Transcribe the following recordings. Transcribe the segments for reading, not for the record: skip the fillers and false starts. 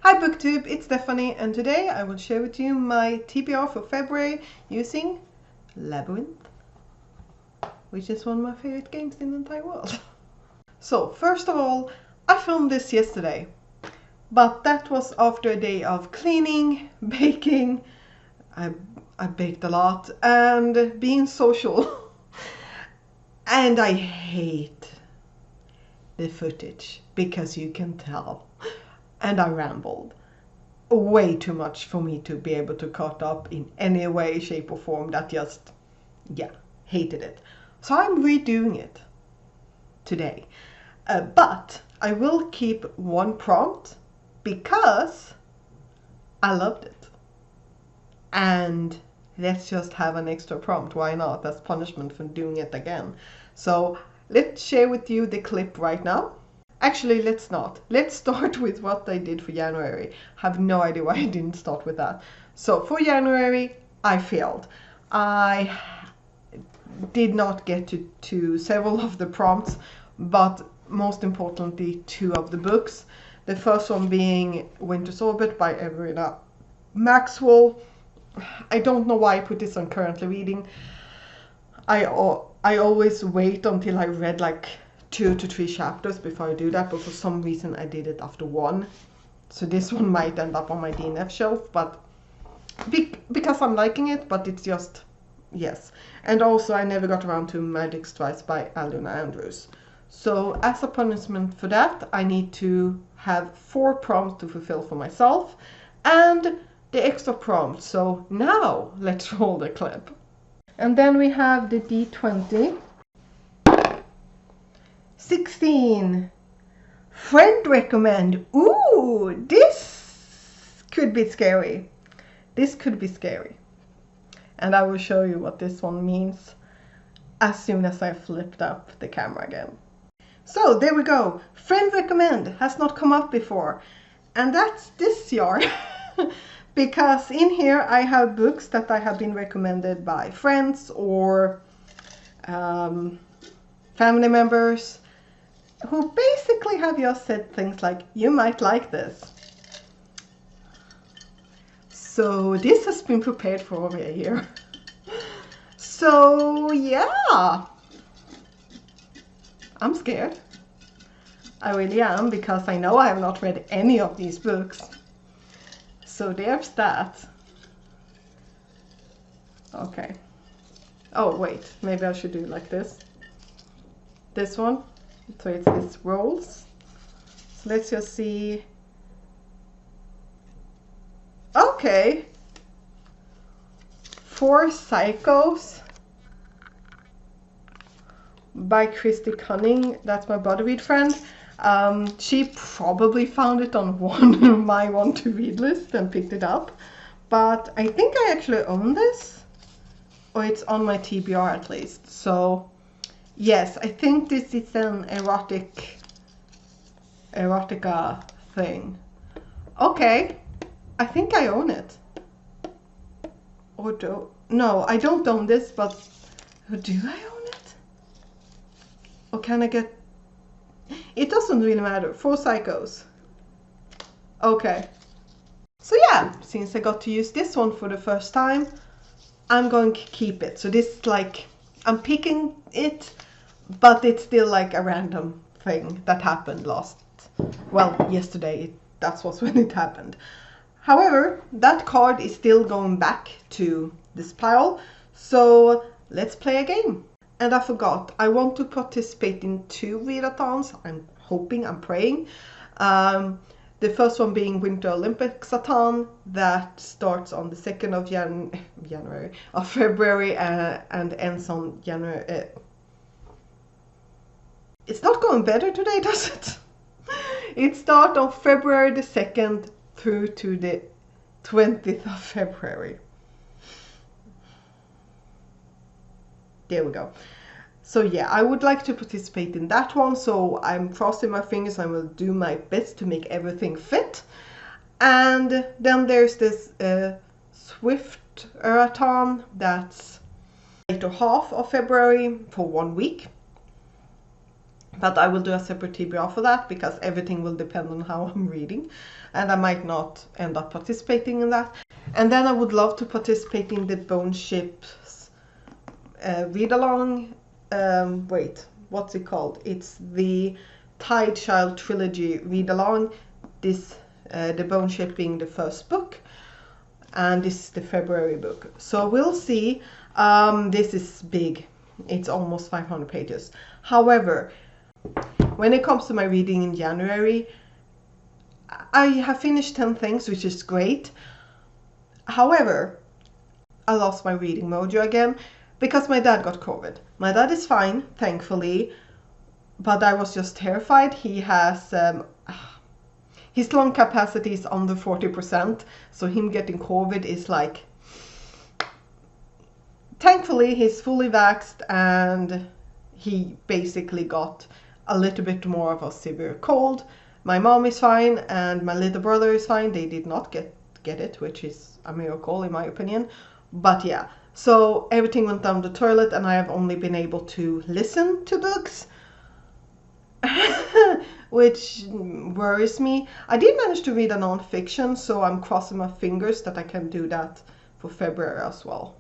Hi BookTube, it's Stephanie, and today I will share with you my TBR for February using Labyrinth, which is one of my favorite games in the entire world. So first of all, I filmed this yesterday, but that was after a day of cleaning, baking, I baked a lot, and being social. And I hate the footage because you can tell. And I rambled way too much for me to be able to cut up in any way, shape or form. That just, yeah, hated it. So I'm redoing it today. But I will keep one prompt because I loved it. And let's just have an extra prompt. Why not? That's punishment for doing it again. So let's share with you the clip right now. Actually, let's not. Let's start with what I did for January. Have no idea why I didn't start with that. So for January, I failed. I did not get to several of the prompts, but most importantly, 2 of the books. The first one being Winter's Orbit by Everina Maxwell. I don't know why I put this on currently reading. I always wait until I read like 2 to 3 chapters before I do that, but for some reason I did it after 1. So this one might end up on my DNF shelf, but because I'm liking it, but it's just, yes. And also I never got around to Magic's Twice by Aluna Andrews. So as a punishment for that, I need to have 4 prompts to fulfill for myself and the extra prompt. So now let's roll the clip. And then we have the D20. 16. Friend recommend. Ooh, this could be scary. This could be scary. And I will show you what this one means as soon as I flipped up the camera again. So there we go. Friend recommend has not come up before. And that's this year. Because in here I have books that I have been recommended by friends or family members, who basically have just said things like, you might like this. So this has been prepared for over a year. So yeah, I'm scared. I really am, because I know I have not read any of these books. So there's that. Okay. Oh wait, maybe I should do it like this. This one. So it's this rolls. So let's just see. Okay. 4 Psychos by Christy Cunning. That's my body read friend. She probably found it on my want to read list and picked it up. But I think I actually own this. Or it's on my TBR at least. So yes, I think this is an erotica thing. Okay, I think I own it. Or no, I don't own this, but do I own it? Or can I get... It doesn't really matter. 4 Psychos. Okay. So yeah, since I got to use this one for the first time, I'm going to keep it. So this is like, I'm picking it, but it's still like a random thing that happened yesterday. That was when it happened. However, that card is still going back to this pile. So let's play a game. And I forgot, I want to participate in 2 readathons. I'm hoping, I'm praying. The first one being Winter Olympics-a-thon that starts on the 2nd of February and ends on January. It's not going better today, does it? It starts on February the 2nd through to the 20th of February. There we go. So yeah, I would like to participate in that one, so I'm crossing my fingers. I will do my best to make everything fit. And then there's this Swift Marathon that's later half of February for 1 week. But I will do a separate TBR for that because everything will depend on how I'm reading, and I might not end up participating in that. And then I would love to participate in the Bone Ships read along. Wait, what's it called? It's the Tide Child trilogy read along. This the Bone Ship being the first book, and this is the Febrauary book. So we'll see. This is big. It's almost 500 pages. However, when it comes to my reading in January, I have finished 10 things, which is great. However, I lost my reading mojo again because my dad got COVID. My dad is fine, thankfully, but I was just terrified. He has his lung capacity is under 40%, so him getting COVID is like, thankfully he's fully vaxxed and he basically got a little bit more of a severe cold. My mom is fine and my little brother is fine. They did not get it, which is a miracle in my opinion. But yeah, so everything went down the toilet and I have only been able to listen to books, which worries me. I did manage to read a non-fiction, so I'm crossing my fingers that I can do that for February as well.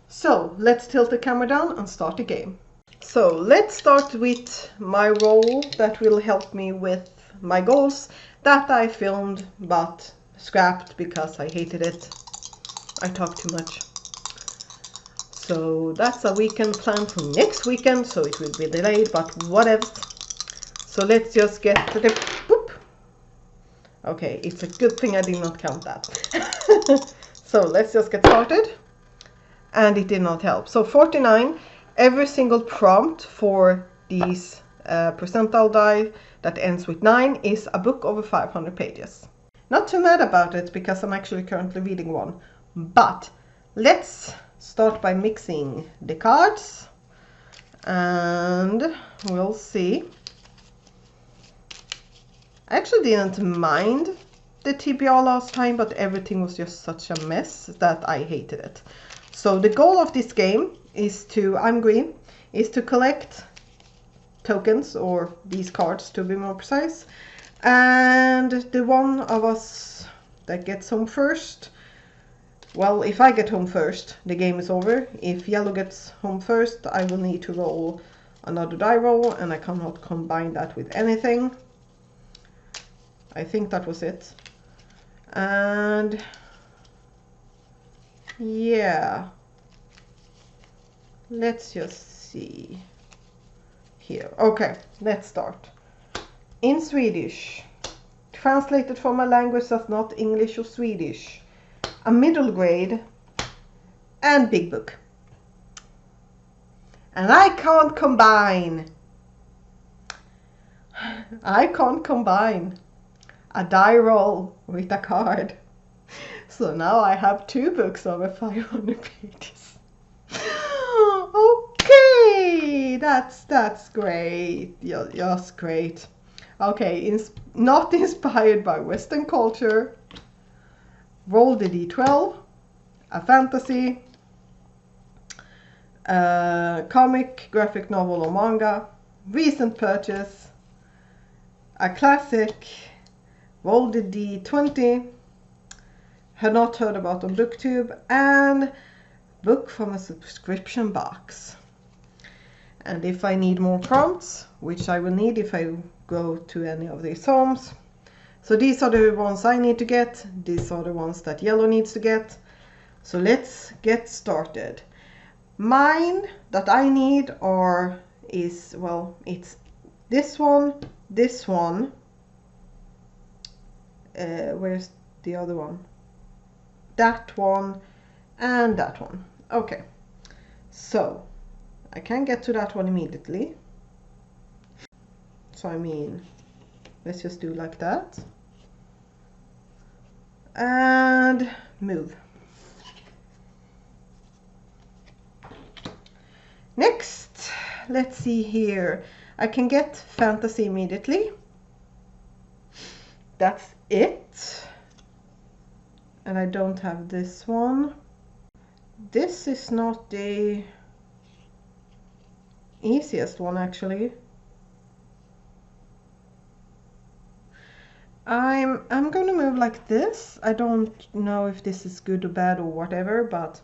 So let's tilt the camera down and start the game. So let's start with my roll that will help me with my goals that I filmed but scrapped because I hated it. I talk too much. So that's a weekend plan for next weekend, so it will be delayed, but whatever. So let's just get to the boop. Okay, it's a good thing I did not count that. So let's just get started. And it did not help. So 49, every single prompt for these percentile die that ends with 9 is a book over 500 pages. Not too mad about it because I'm actually currently reading one. But let's start by mixing the cards and we'll see. I actually didn't mind the TBR last time, but everything was just such a mess that I hated it. So the goal of this game is to, I'm green, is to collect tokens, or these cards to be more precise, and the one of us that gets home first, well, if I get home first, the game is over. If yellow gets home first, I will need to roll another die roll, and I cannot combine that with anything. I think that was it. And yeah, let's just see here. Okay, let's start. In Swedish, translated from a language that's not English or Swedish, a middle grade and big book. And I can't combine a die roll with a card. So now I have 2 books over 500 pages. Okay, that's great. Just great. Okay, not inspired by Western culture. Roll the D12. A fantasy. Comic, graphic novel or manga. Recent purchase. A classic. Roll the D20. Had not heard about on BookTube, and book from a subscription box. And if I need more prompts, which I will need if I go to any of these homes. So these are the ones I need to get. These are the ones that yellow needs to get. So let's get started. Mine that I need is, well, it's this one, where's the other one? That one and that one. Okay, so I can get to that one immediately. So I mean, let's just do like that and move. Next, let's see here. I can get fantasy immediately. That's it. And I don't have this one. This is not the easiest one actually. I'm gonna move like this. I don't know if this is good or bad or whatever, but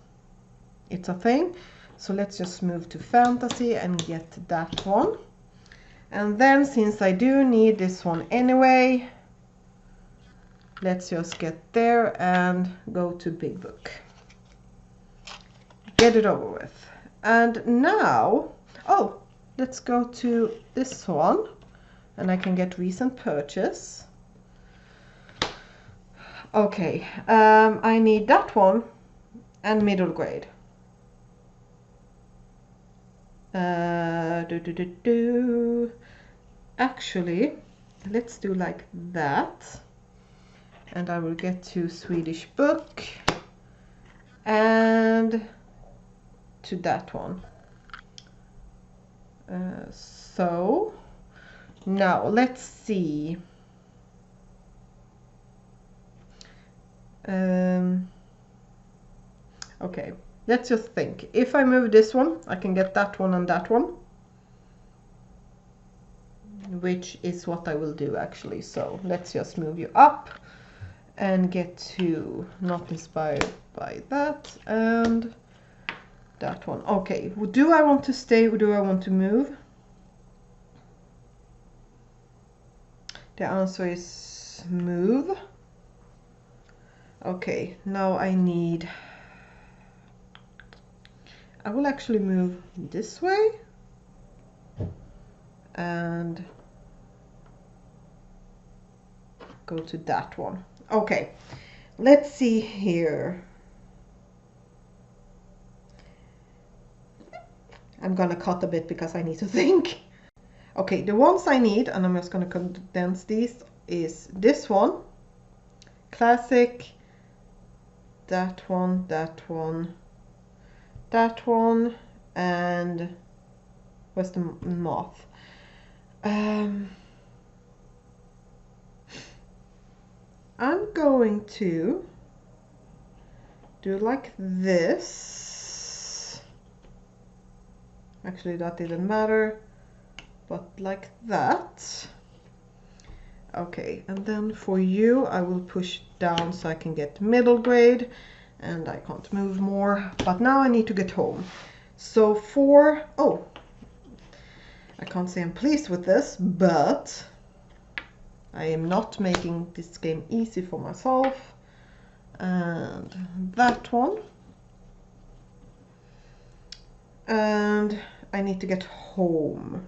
it's a thing. So let's just move to fantasy and get that one. And then since I do need this one anyway, let's just get there and go to big book. Get it over with. And now, oh, let's go to this one and I can get recent purchase. Okay, I need that one and middle grade. Actually, let's do like that. And I will get to Swedish book and to that one. So now let's see. Okay, let's just think. If I move this one, I can get that one and that one, which is what I will do actually. So let's just move you up and get to not inspired by that and that one. Okay, do I want to stay or do I want to move? The answer is move. Okay, now I will actually move this way and go to that one. Okay, let's see here. I'm gonna cut a bit because I need to think. Okay, the ones I need, and I'm just gonna condense these, is this one, classic, that one, that one, that one, and where's the moth? I'm going to do like this. Actually, that didn't matter, but like that. Okay, and then for you, I will push down so I can get middle grade, and I can't move more, but now I need to get home. So oh, I can't say I'm pleased with this, but I am not making this game easy for myself. And that one. And I need to get home.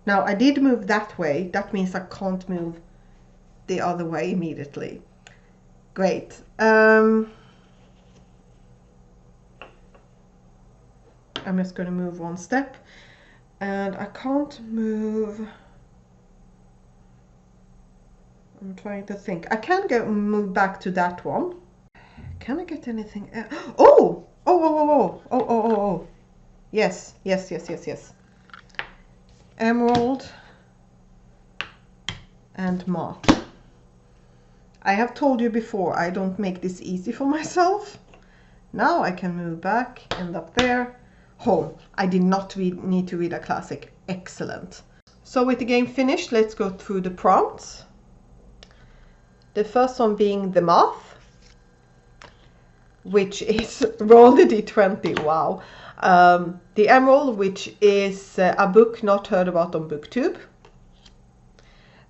Now I did move that way. That means I can't move the other way immediately. Great. I'm just going to move one step. And I can't move. I'm trying to think. I can move back to that one. Can I get anything else? Oh! Oh. Yes. Emerald and moth. I have told you before, I don't make this easy for myself. Now I can move back, end up there. Home. I did not need to read a classic. Excellent. So with the game finished, let's go through the prompts. The first one being the moth, which is roll the d20. Wow. The emerald, which is a book not heard about on BookTube.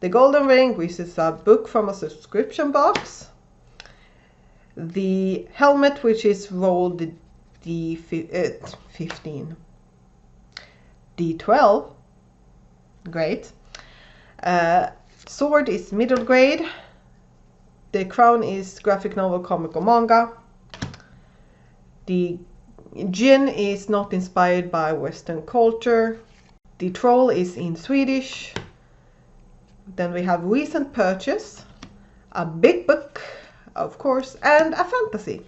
The golden ring, which is a book from a subscription box. The helmet, which is roll the d15. D12. Great. Sword is middle grade. The crown is graphic novel, comic or manga. The gin is not inspired by Western culture. The troll is in Swedish. Then we have recent purchase, a big book, of course, and a fantasy.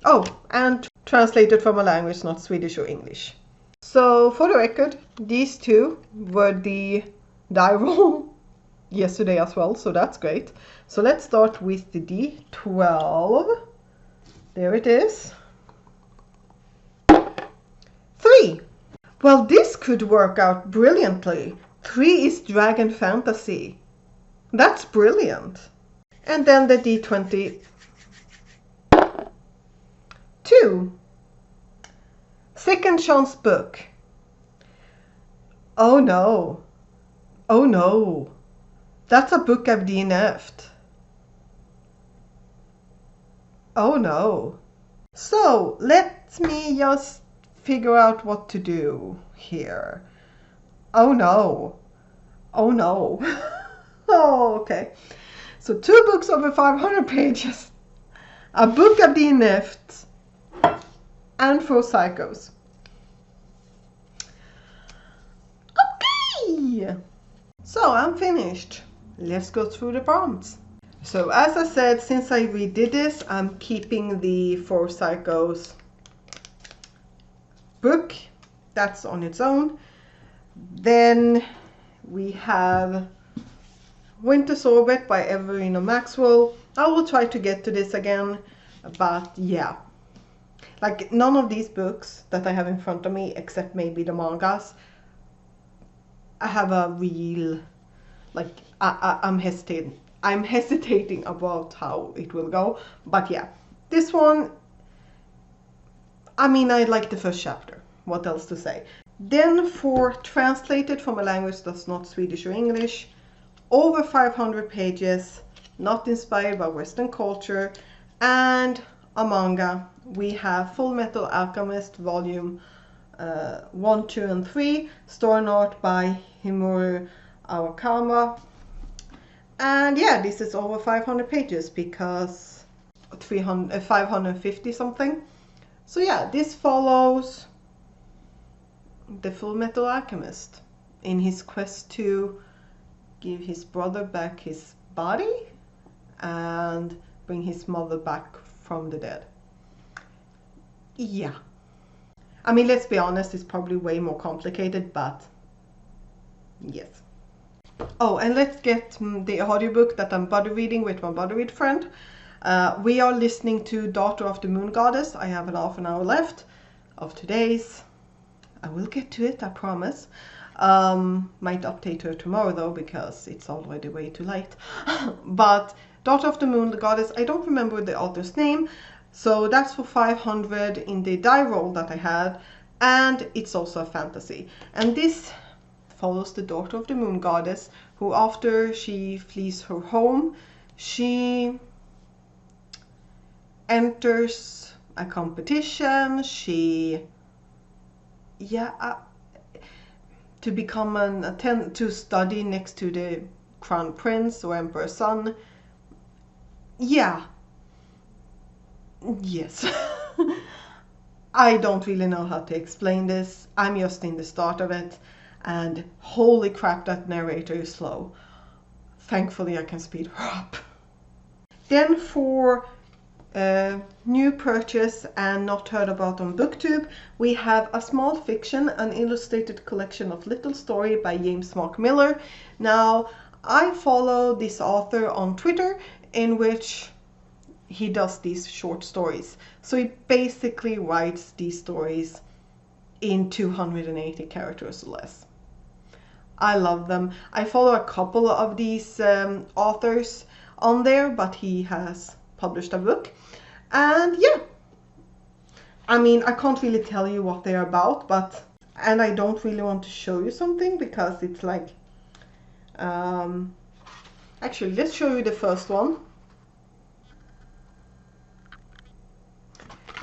Oh, and translated from a language not Swedish or English. So for the record, these two were the die roll yesterday as well, so that's great. So let's start with the D12. There it is. 3. Well, this could work out brilliantly. 3 is dragon fantasy. That's brilliant. And then the D20. 2. Second chance book. Oh no. Oh no. That's a book I've DNF'd. Oh no. So let me just figure out what to do here. Oh no. Oh no. Oh, okay. So 2 books over 500 pages. A book I've DNF'd. And 4 psychos. Okay. So I'm finished. Let's go through the prompts. So as I said, since I redid this, I'm keeping the 4 psychos book. That's on its own. Then we have Winter's Orbit by Everina Maxwell. I will try to get to this again, but yeah. Like, none of these books that I have in front of me, except maybe the mangas, I have a real, like, I'm hesitating about how it will go. But yeah, this one, I mean, I like the first chapter. What else to say? Then for translated from a language that's not Swedish or English, over 500 pages, not inspired by Western culture, and a manga. We have Full Metal Alchemist Volume 1, 2, and 3, story and art by Himuro Awakama. And yeah, this is over 500 pages because 550 something. So yeah, this follows the Full Metal Alchemist in his quest to give his brother back his body and bring his mother back from the dead. Yeah. I mean, let's be honest, it's probably way more complicated, but yes. Oh, and let's get the audiobook that I'm buddy reading with my buddy read friend. We are listening to Daughter of the Moon Goddess. I have half an hour left of today's. I will get to it, I promise. Might update her tomorrow though, because it's already way too late. But Daughter of the Moon Goddess, I don't remember the author's name. So that's for 500 in the die roll that I had. And it's also a fantasy. And this follows the Daughter of the Moon Goddess, who after she flees her home, she enters a competition. To become to study next to the crown prince or emperor's son. Yeah. Yes. I don't really know how to explain this. I'm just in the start of it, and holy crap, that narrator is slow. Thankfully I can speed her up. Then for new purchase and not heard about on BookTube, we have A Small Fiction, an illustrated collection of little story by James Mark Miller. Now, I follow this author on Twitter, in which he does these short stories. So he basically writes these stories in 280 characters or less. I love them. I follow a couple of these authors on there, but he has published a book. And yeah, I mean, I can't really tell you what they're about, and I don't really want to show you something because it's like, actually, let's show you the first one.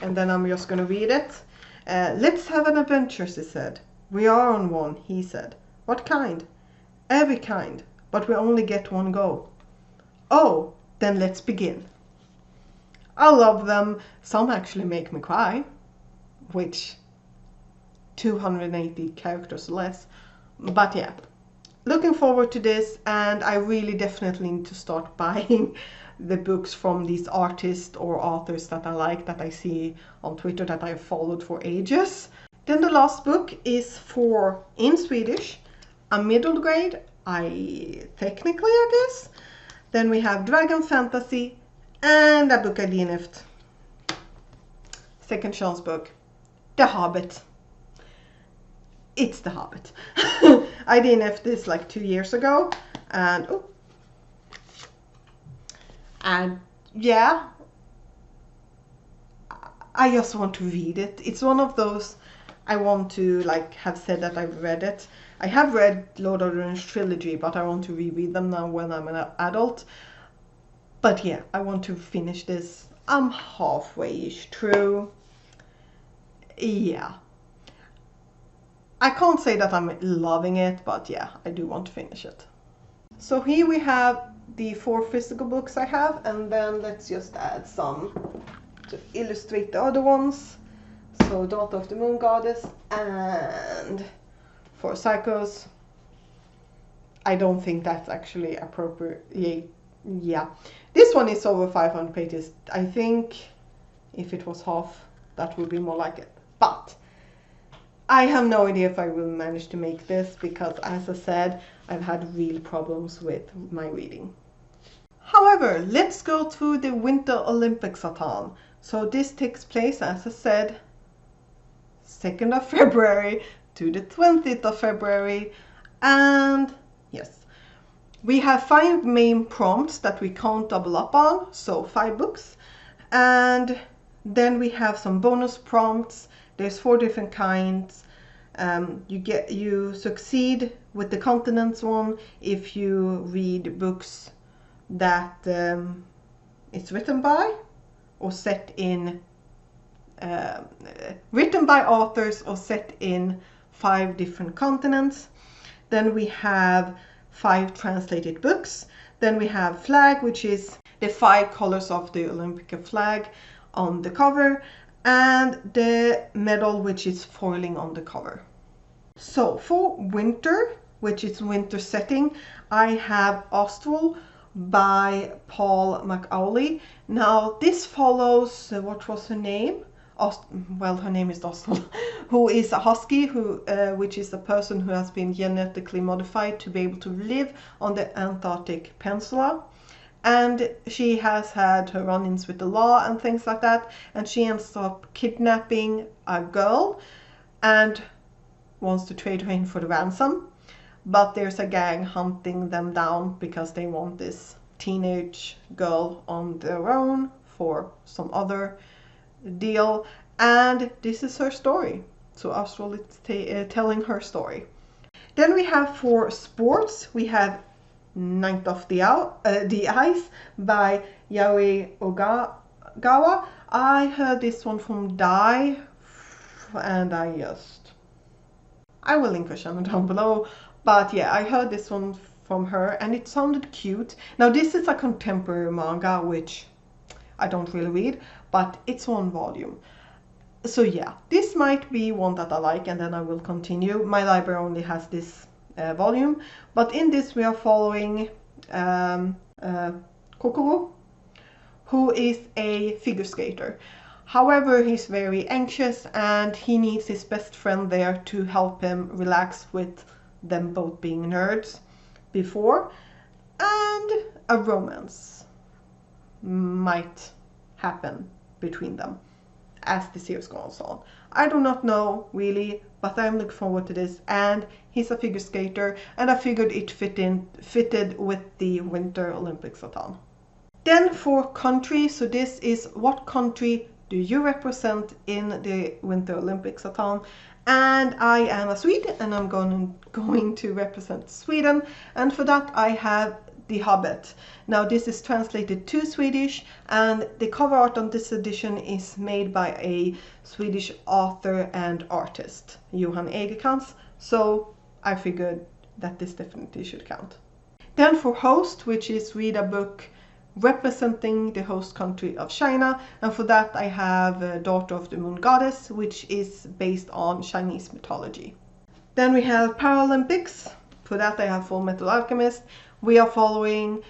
And then I'm just gonna read it. Let's have an adventure, she said. We are on one, he said. What kind? Every kind, but we only get one go. Oh, then let's begin. I love them. Some actually make me cry, which 280 characters less. But yeah, looking forward to this, and I really definitely need to start buying the books from these artists or authors that I like, that I see on Twitter, that I've followed for ages. Then the last book is for, in Swedish, a middle grade, I guess. Then we have Dragon Fantasy and a book I DNF'd. Second chance book, The Hobbit. It's The Hobbit. I DNF'd this like 2 years ago, and oh, And yeah, I just want to read it. It's one of those I want to like have said that I've read it. I have read Lord of the Rings trilogy, but I want to reread them now when I'm an adult. But yeah, I want to finish this. I'm halfway-ish through. Yeah. I can't say that I'm loving it, but yeah, I do want to finish it. So here we have the 4 physical books I have, and then let's just add some to illustrate the other ones. So Daughter of the Moon Goddess and 4 Psychos. I don't think that's actually appropriate. Yeah, this one is over 500 pages. I think if it was half, that would be more like it. But I have no idea if I will manage to make this because, as I said, I've had real problems with my reading. However, let's go to the Winter Olympics-a-thon. So this takes place, as I said, 2nd of February to the 20th of February. And yes, we have 5 main prompts that we can't double up on, so 5 books. And then we have some bonus prompts. There's 4 different kinds. You succeed with the continents one if you read books that it's written by or set in written by authors or set in 5 different continents. Then we have 5 translated books. Then we have flag, which is the 5 colors of the Olympic flag on the cover, and the medal, which is foiling on the cover. So for winter, which is winter setting, I have Austral by Paul McAuley. Now this follows, what was her name? Well, her name is Austral, who is a husky, which is a person who has been genetically modified to be able to live on the Antarctic Peninsula. And she has had her run-ins with the law and things like that, and she ends up kidnapping a girl and wants to trade her in for the ransom. But there's a gang hunting them down because they want this teenage girl on their own for some other deal. And this is her story. So Austral is telling her story. Then we have for sports, we have Ninth of the Ice by Yaoi Ogawa. I heard this one from Dai, and I will link her channel down below. But yeah, I heard this one from her and it sounded cute. Now this is a contemporary manga, which I don't really read, but it's 1 volume. So yeah, this might be one that I like, and then I will continue. My library only has this volume, but in this we are following Kokoro, who is a figure skater. However, he's very anxious and he needs his best friend there to help him relax, with them both being nerds before, and a romance might happen between them as the series goes on. I do not know really, but I'm looking forward to this, and he's a figure skater, and I figured it fitted with the Winter Olympics-a-thon. Then for country, so this is what country do you represent in the Winter Olympics-a-thon? And I am a Swede, and I'm going to represent Sweden, and for that I have The Hobbit. Now this is translated to Swedish, and the cover art on this edition is made by a Swedish author and artist, Johan Egerkrans, so I figured that this definitely should count. Then for host, which is read a book representing the host country of China, and for that I have Daughter of the Moon Goddess, which is based on Chinese mythology. Then we have Paralympics. For that I have Full Metal Alchemist. We are following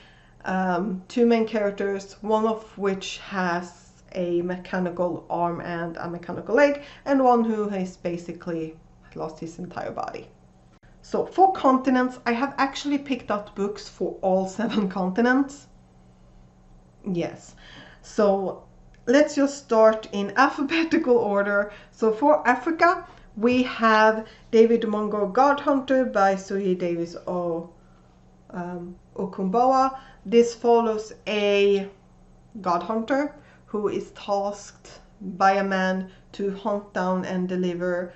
2 main characters, one of which has a mechanical arm and a mechanical leg, and one who has basically lost his entire body. So for continents, I have actually picked up books for all 7 continents. Yes, so let's just start in alphabetical order. So for Africa, we have David Mungo God Hunter by Sui Davis Okumboa. This follows a god hunter who is tasked by a man to hunt down and deliver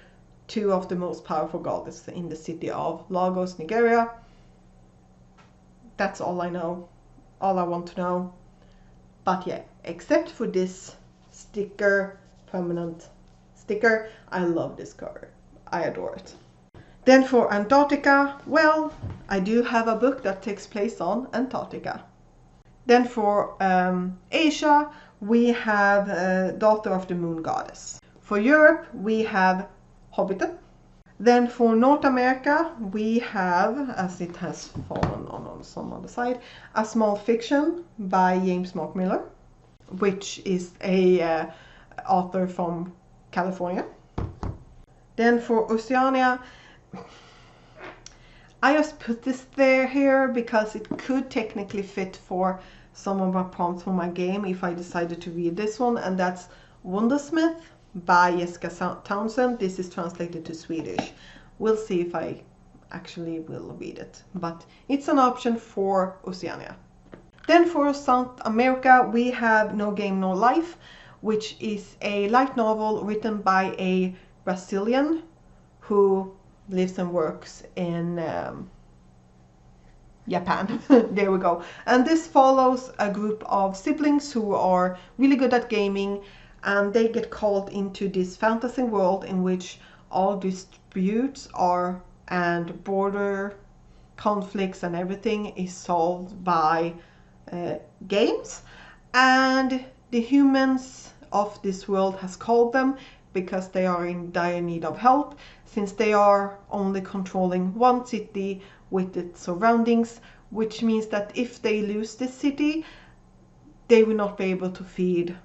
two of the most powerful goddesses in the city of Lagos, Nigeria. That's all I know, all I want to know. But yeah, except for this sticker, permanent sticker, I love this cover. I adore it. Then for Antarctica, well, I do have a book that takes place on Antarctica. Then for Asia, we have Daughter of the Moon Goddess. For Europe, we have Hobbit. Then for North America, we have, as it has fallen on some other side, A Small Fiction by James Mark Miller, which is a author from California. Then for Oceania, I just put this here because it could technically fit for some of my prompts for my game if I decided to read this one, and that's Wondersmith by Jessica Townsend. This is translated to Swedish. We'll see if I actually will read it, but it's an option for Oceania. Then for South America, we have No Game No Life, which is a light novel written by a Brazilian who lives and works in Japan. There we go. And this follows a group of siblings who are really good at gaming, and they get called into this fantasy world in which all disputes are and border conflicts and everything is solved by games. And the humans of this world has called them because they are in dire need of help, since they are only controlling one city with its surroundings, which means that if they lose this city, they will not be able to feed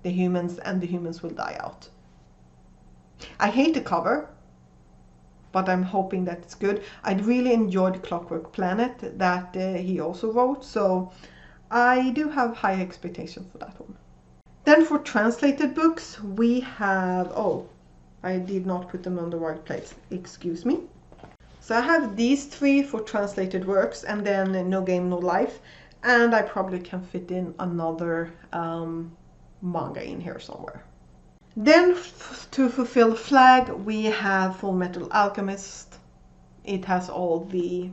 the humans and the humans will die out. I hate the cover, but I'm hoping that it's good. I really enjoyed Clockwork Planet that he also wrote, so I do have high expectations for that one. Then for translated books, we have, oh, I did not put them on the right place, excuse me. So I have these three for translated works, and then No Game No Life, and I probably can fit in another manga in here somewhere. Then to fulfill flag, we have Full Metal Alchemist. It has all the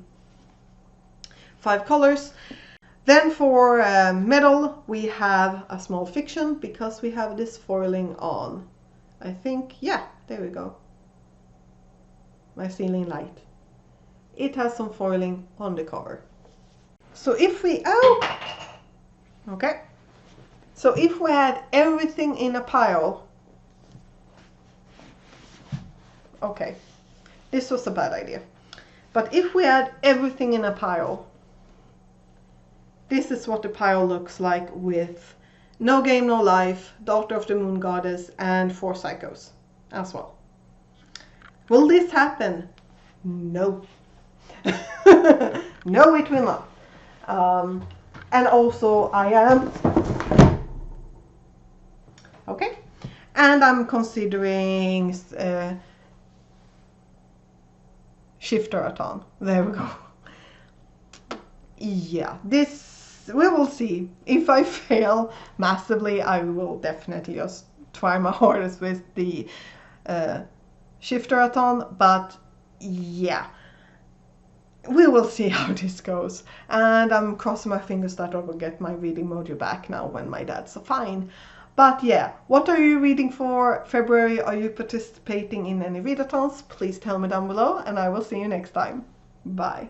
5 colors. Then for metal, we have A Small Fiction because we have this foiling on. I think, yeah, there we go. My ceiling light. It has some foiling on the cover. So if we, okay. So if we had everything in a pile, okay, this was a bad idea. But if we had everything in a pile, this is what the pile looks like with No Game No Life, Daughter of the Moon Goddess, and 4 Psychos as well. Will this happen? No. No, it will not. And also I am, okay, and I'm considering Shifter-a-thon. There we go. Yeah, this, we will see. If I fail massively, I will definitely just try my hardest with the Shifter-a-thon, but yeah, we will see how this goes. And I'm crossing my fingers that I will get my reading mojo back now when my dad's fine. But yeah, what are you reading for February? Are you participating in any readathons? Please tell me down below, and I will see you next time. Bye.